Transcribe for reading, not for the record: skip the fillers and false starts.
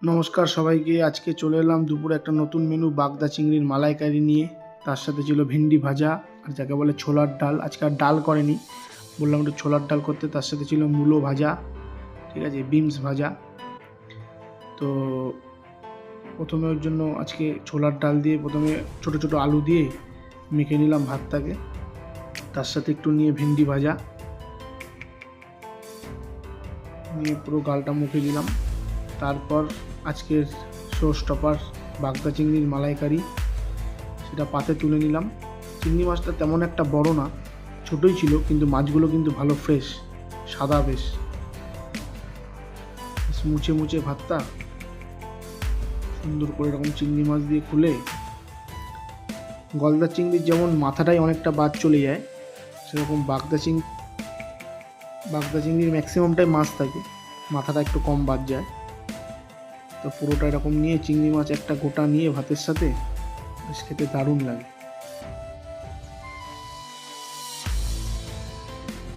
নমস্কার সবাইকে। আজকে চলে এলাম দুপুরে একটা নতুন মেনু বাগদা চিংড়ির মালাইকারি নিয়ে। তার সাথে ছিল ভেন্ডি ভাজা আর যাকে বলে ছোলার ডাল। আজকে আর ডাল করেনি, বললাম একটু ছোলার ডাল করতে। তার সাথে ছিল মূলো ভাজা, ঠিক আছে, বিনস ভাজা। তো প্রথমে ওর জন্য আজকে ছোলার ডাল দিয়ে প্রথমে ছোট ছোট আলু দিয়ে মেখে নিলাম ভাতটাকে। তার সাথে একটু নিয়ে ভেন্ডি ভাজা নিয়ে পুরো গালটা মুখে দিলাম। তারপর আজকের শো স্টপার বাগদা চিংড়ির মালাইকারি, সেটা পাতে তুলে নিলাম। চিংড়ি মাছটা তেমন একটা বড় না, ছোটোই ছিল, কিন্তু মাছগুলো কিন্তু ভালো ফ্রেশ, সাদা, বেশ মুছে মুছে ভাতটা সুন্দর করে এরকম চিংড়ি মাছ দিয়ে খুলে। গলদা চিংড়ির যেমন মাথাটাই অনেকটা বাদ চলে যায়, সেরকম বাগদা চিংড়ির ম্যাক্সিমামটাই মাছ থাকে, মাথাটা একটু কম বাদ যায়। তো পুরোটা এরকম নিয়ে চিংড়ি মাছ একটা গোটা নিয়ে ভাতের সাথে বেশ খেতে দারুণ লাগে।